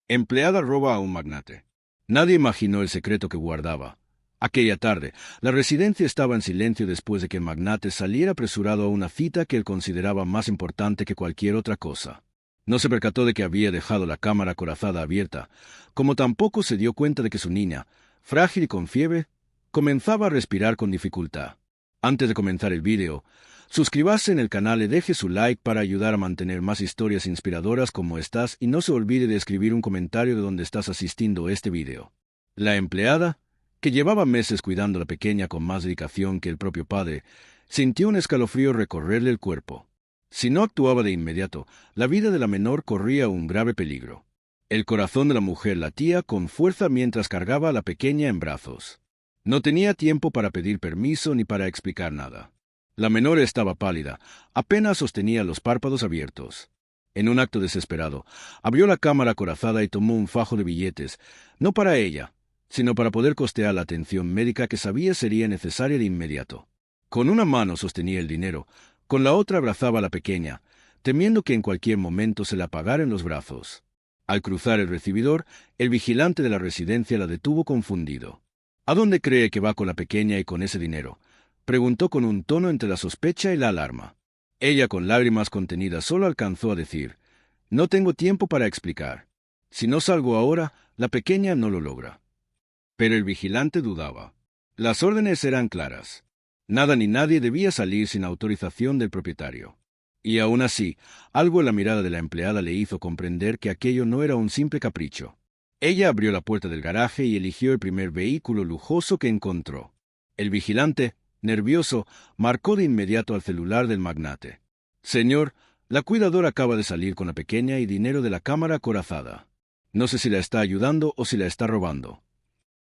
Empleada roba a un magnate. Nadie imaginó el secreto que guardaba. Aquella tarde, la residencia estaba en silencio después de que el magnate saliera apresurado a una cita que él consideraba más importante que cualquier otra cosa. No se percató de que había dejado la cámara acorazada abierta, como tampoco se dio cuenta de que su niña, frágil y con fiebre, comenzaba a respirar con dificultad. Antes de comenzar el vídeo, suscríbase en el canal y deje su like para ayudar a mantener más historias inspiradoras como estas y no se olvide de escribir un comentario de donde estás asistiendo a este vídeo. La empleada, que llevaba meses cuidando a la pequeña con más dedicación que el propio padre, sintió un escalofrío recorrerle el cuerpo. Si no actuaba de inmediato, la vida de la menor corría un grave peligro. El corazón de la mujer latía con fuerza mientras cargaba a la pequeña en brazos. No tenía tiempo para pedir permiso ni para explicar nada. La menor estaba pálida, apenas sostenía los párpados abiertos. En un acto desesperado, abrió la cámara acorazada y tomó un fajo de billetes, no para ella, sino para poder costear la atención médica que sabía sería necesaria de inmediato. Con una mano sostenía el dinero, con la otra abrazaba a la pequeña, temiendo que en cualquier momento se la apagara en los brazos. Al cruzar el recibidor, el vigilante de la residencia la detuvo confundido. ¿A dónde cree que va con la pequeña y con ese dinero?, preguntó con un tono entre la sospecha y la alarma. Ella, con lágrimas contenidas, solo alcanzó a decir: «No tengo tiempo para explicar. Si no salgo ahora, la pequeña no lo logra». Pero el vigilante dudaba. Las órdenes eran claras. Nada ni nadie debía salir sin autorización del propietario. Y aún así, algo en la mirada de la empleada le hizo comprender que aquello no era un simple capricho. Ella abrió la puerta del garaje y eligió el primer vehículo lujoso que encontró. El vigilante, nervioso, marcó de inmediato al celular del magnate. «Señor, la cuidadora acaba de salir con la pequeña y dinero de la cámara acorazada. No sé si la está ayudando o si la está robando».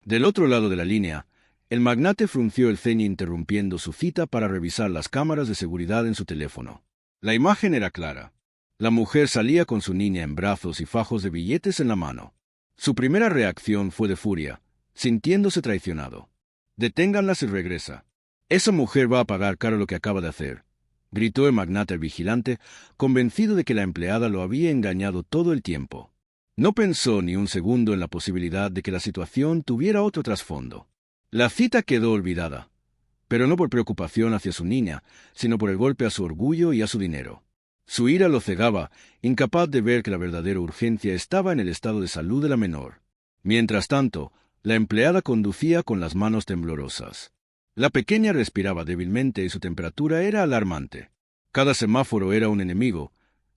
Del otro lado de la línea, el magnate frunció el ceño interrumpiendo su cita para revisar las cámaras de seguridad en su teléfono. La imagen era clara. La mujer salía con su niña en brazos y fajos de billetes en la mano. Su primera reacción fue de furia, sintiéndose traicionado. «Deténganla si regresa. Esa mujer va a pagar caro lo que acaba de hacer», gritó el magnate al vigilante, convencido de que la empleada lo había engañado todo el tiempo. No pensó ni un segundo en la posibilidad de que la situación tuviera otro trasfondo. La cita quedó olvidada, pero no por preocupación hacia su niña, sino por el golpe a su orgullo y a su dinero. Su ira lo cegaba, incapaz de ver que la verdadera urgencia estaba en el estado de salud de la menor. Mientras tanto, la empleada conducía con las manos temblorosas. La pequeña respiraba débilmente y su temperatura era alarmante. Cada semáforo era un enemigo,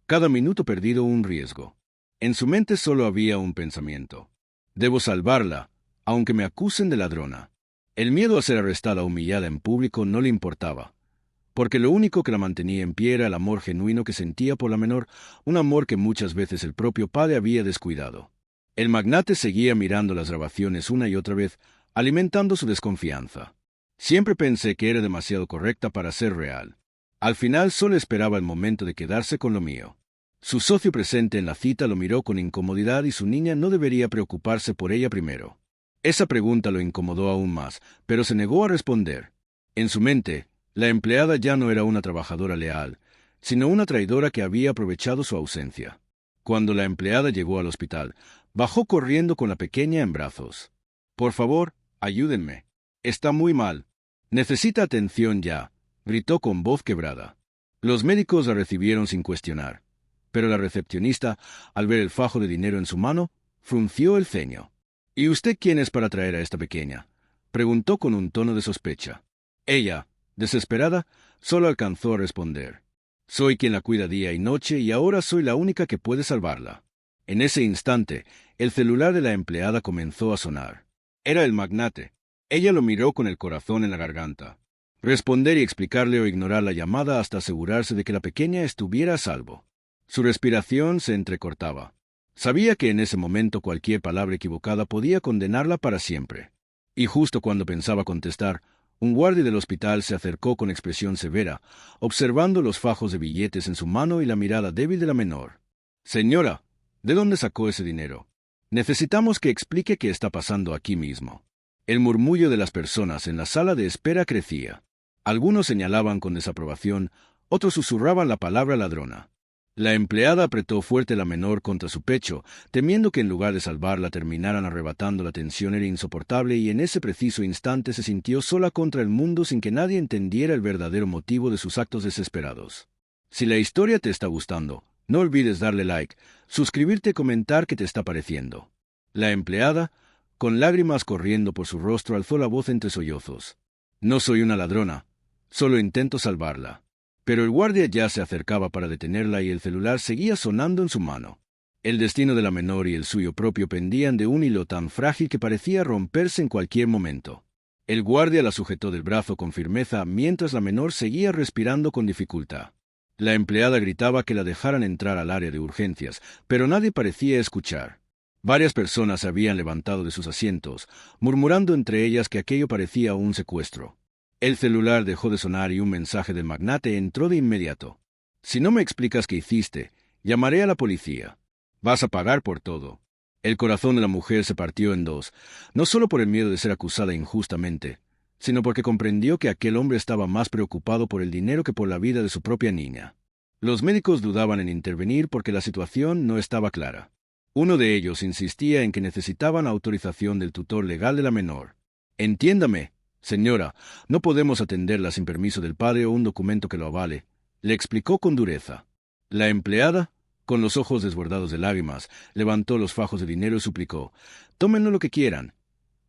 cada minuto perdido un riesgo. En su mente solo había un pensamiento: «Debo salvarla, aunque me acusen de ladrona». El miedo a ser arrestada o humillada en público no le importaba, porque lo único que la mantenía en pie era el amor genuino que sentía por la menor, un amor que muchas veces el propio padre había descuidado. El magnate seguía mirando las grabaciones una y otra vez, alimentando su desconfianza. «Siempre pensé que era demasiado correcta para ser real. Al final solo esperaba el momento de quedarse con lo mío». Su socio presente en la cita lo miró con incomodidad y su niña no debería preocuparse por ella primero. Esa pregunta lo incomodó aún más, pero se negó a responder. En su mente, la empleada ya no era una trabajadora leal, sino una traidora que había aprovechado su ausencia. Cuando la empleada llegó al hospital, bajó corriendo con la pequeña en brazos. «Por favor, ayúdenme. Está muy mal. Necesita atención ya», gritó con voz quebrada. Los médicos la recibieron sin cuestionar, pero la recepcionista, al ver el fajo de dinero en su mano, frunció el ceño. «¿Y usted quién es para traer a esta pequeña?», preguntó con un tono de sospecha. Ella, desesperada, solo alcanzó a responder: «Soy quien la cuida día y noche y ahora soy la única que puede salvarla». En ese instante, el celular de la empleada comenzó a sonar. Era el magnate. Ella lo miró con el corazón en la garganta. Responder y explicarle o ignorar la llamada hasta asegurarse de que la pequeña estuviera a salvo. Su respiración se entrecortaba. Sabía que en ese momento cualquier palabra equivocada podía condenarla para siempre. Y justo cuando pensaba contestar, un guardia del hospital se acercó con expresión severa, observando los fajos de billetes en su mano y la mirada débil de la menor. «Señora, ¿de dónde sacó ese dinero? Necesitamos que explique qué está pasando aquí mismo». El murmullo de las personas en la sala de espera crecía. Algunos señalaban con desaprobación, otros susurraban la palabra ladrona. La empleada apretó fuerte la menor contra su pecho, temiendo que en lugar de salvarla terminaran arrebatando. La tensión era insoportable y en ese preciso instante se sintió sola contra el mundo sin que nadie entendiera el verdadero motivo de sus actos desesperados. Si la historia te está gustando, no olvides darle like, suscribirte y comentar qué te está pareciendo. La empleada, con lágrimas corriendo por su rostro, alzó la voz entre sollozos. No soy una ladrona, solo intento salvarla. Pero el guardia ya se acercaba para detenerla y el celular seguía sonando en su mano. El destino de la menor y el suyo propio pendían de un hilo tan frágil que parecía romperse en cualquier momento. El guardia la sujetó del brazo con firmeza mientras la menor seguía respirando con dificultad. La empleada gritaba que la dejaran entrar al área de urgencias, pero nadie parecía escuchar. Varias personas se habían levantado de sus asientos, murmurando entre ellas que aquello parecía un secuestro. El celular dejó de sonar y un mensaje del magnate entró de inmediato. Si no me explicas qué hiciste, llamaré a la policía. Vas a pagar por todo. El corazón de la mujer se partió en dos, no solo por el miedo de ser acusada injustamente, sino porque comprendió que aquel hombre estaba más preocupado por el dinero que por la vida de su propia niña. Los médicos dudaban en intervenir porque la situación no estaba clara. Uno de ellos insistía en que necesitaban autorización del tutor legal de la menor. Entiéndame, señora, no podemos atenderla sin permiso del padre o un documento que lo avale, le explicó con dureza. La empleada, con los ojos desbordados de lágrimas, levantó los fajos de dinero y suplicó: «Tómenlo lo que quieran,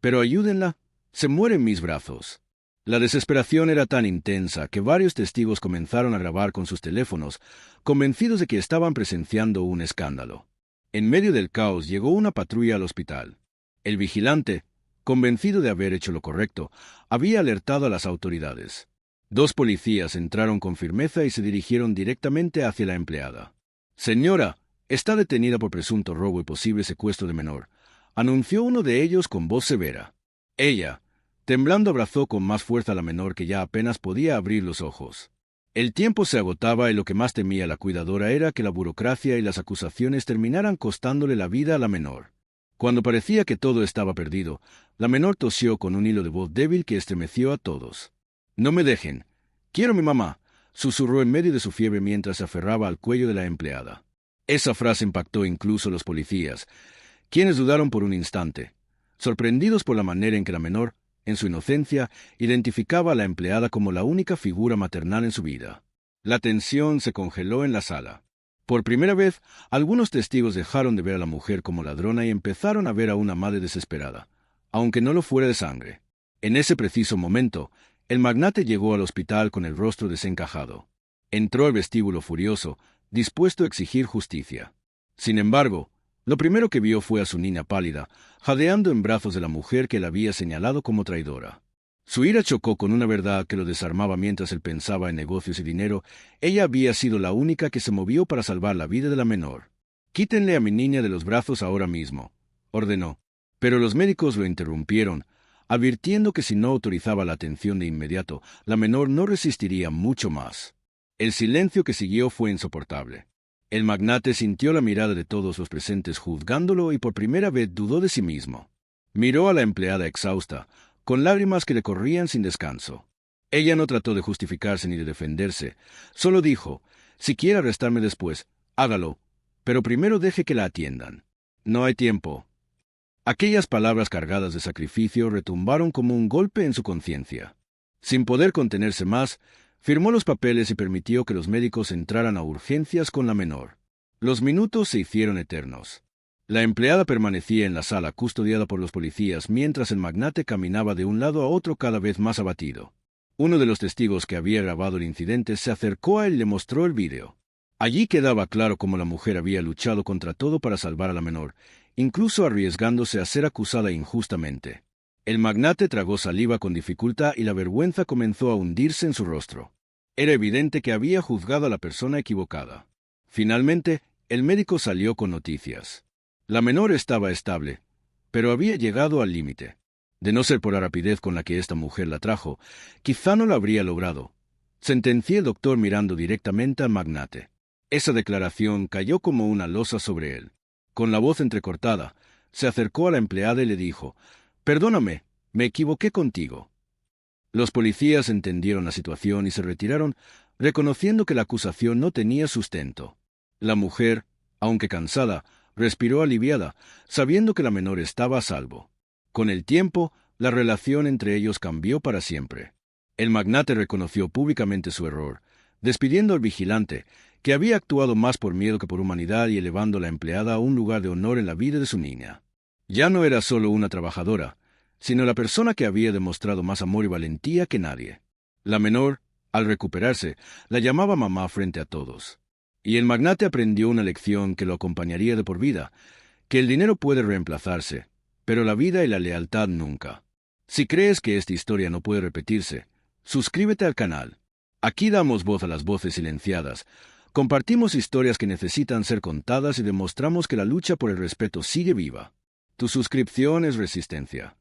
pero ayúdenla, se muere en mis brazos». La desesperación era tan intensa que varios testigos comenzaron a grabar con sus teléfonos, convencidos de que estaban presenciando un escándalo. En medio del caos llegó una patrulla al hospital. El vigilante, convencido de haber hecho lo correcto, había alertado a las autoridades. 2 policías entraron con firmeza y se dirigieron directamente hacia la empleada. «Señora, está detenida por presunto robo y posible secuestro de menor», anunció uno de ellos con voz severa. Ella, temblando, abrazó con más fuerza a la menor, que ya apenas podía abrir los ojos. El tiempo se agotaba y lo que más temía la cuidadora era que la burocracia y las acusaciones terminaran costándole la vida a la menor. Cuando parecía que todo estaba perdido, la menor tosió con un hilo de voz débil que estremeció a todos. «No me dejen. Quiero a mi mamá», susurró en medio de su fiebre mientras se aferraba al cuello de la empleada. Esa frase impactó incluso a los policías, quienes dudaron por un instante, sorprendidos por la manera en que la menor, en su inocencia, identificaba a la empleada como la única figura maternal en su vida. La tensión se congeló en la sala. Por primera vez, algunos testigos dejaron de ver a la mujer como ladrona y empezaron a ver a una madre desesperada, aunque no lo fuera de sangre. En ese preciso momento, el magnate llegó al hospital con el rostro desencajado. Entró al vestíbulo furioso, dispuesto a exigir justicia. Sin embargo, lo primero que vio fue a su niña pálida, jadeando en brazos de la mujer que la había señalado como traidora. Su ira chocó con una verdad que lo desarmaba mientras él pensaba en negocios y dinero. Ella había sido la única que se movió para salvar la vida de la menor. «Quítenle a mi niña de los brazos ahora mismo», ordenó. Pero los médicos lo interrumpieron, advirtiendo que si no autorizaba la atención de inmediato, la menor no resistiría mucho más. El silencio que siguió fue insoportable. El magnate sintió la mirada de todos los presentes juzgándolo y por primera vez dudó de sí mismo. Miró a la empleada exhausta, con lágrimas que le corrían sin descanso. Ella no trató de justificarse ni de defenderse, solo dijo: «Si quiere arrestarme después, hágalo, pero primero deje que la atiendan. No hay tiempo». Aquellas palabras cargadas de sacrificio retumbaron como un golpe en su conciencia. Sin poder contenerse más, firmó los papeles y permitió que los médicos entraran a urgencias con la menor. Los minutos se hicieron eternos. La empleada permanecía en la sala custodiada por los policías mientras el magnate caminaba de un lado a otro cada vez más abatido. Uno de los testigos que había grabado el incidente se acercó a él y le mostró el vídeo. Allí quedaba claro cómo la mujer había luchado contra todo para salvar a la menor, incluso arriesgándose a ser acusada injustamente. El magnate tragó saliva con dificultad y la vergüenza comenzó a hundirse en su rostro. Era evidente que había juzgado a la persona equivocada. Finalmente, el médico salió con noticias. La menor estaba estable, pero había llegado al límite. De no ser por la rapidez con la que esta mujer la trajo, quizá no lo habría logrado, sentenció el doctor mirando directamente al magnate. Esa declaración cayó como una losa sobre él. Con la voz entrecortada, se acercó a la empleada y le dijo: «Perdóname, me equivoqué contigo». Los policías entendieron la situación y se retiraron, reconociendo que la acusación no tenía sustento. La mujer, aunque cansada, respiró aliviada, sabiendo que la menor estaba a salvo. Con el tiempo, la relación entre ellos cambió para siempre. El magnate reconoció públicamente su error, despidiendo al vigilante, que había actuado más por miedo que por humanidad y elevando a la empleada a un lugar de honor en la vida de su niña. Ya no era solo una trabajadora, sino la persona que había demostrado más amor y valentía que nadie. La menor, al recuperarse, la llamaba mamá frente a todos. Y el magnate aprendió una lección que lo acompañaría de por vida, que el dinero puede reemplazarse, pero la vida y la lealtad nunca. Si crees que esta historia no puede repetirse, suscríbete al canal. Aquí damos voz a las voces silenciadas, compartimos historias que necesitan ser contadas y demostramos que la lucha por el respeto sigue viva. Tu suscripción es resistencia.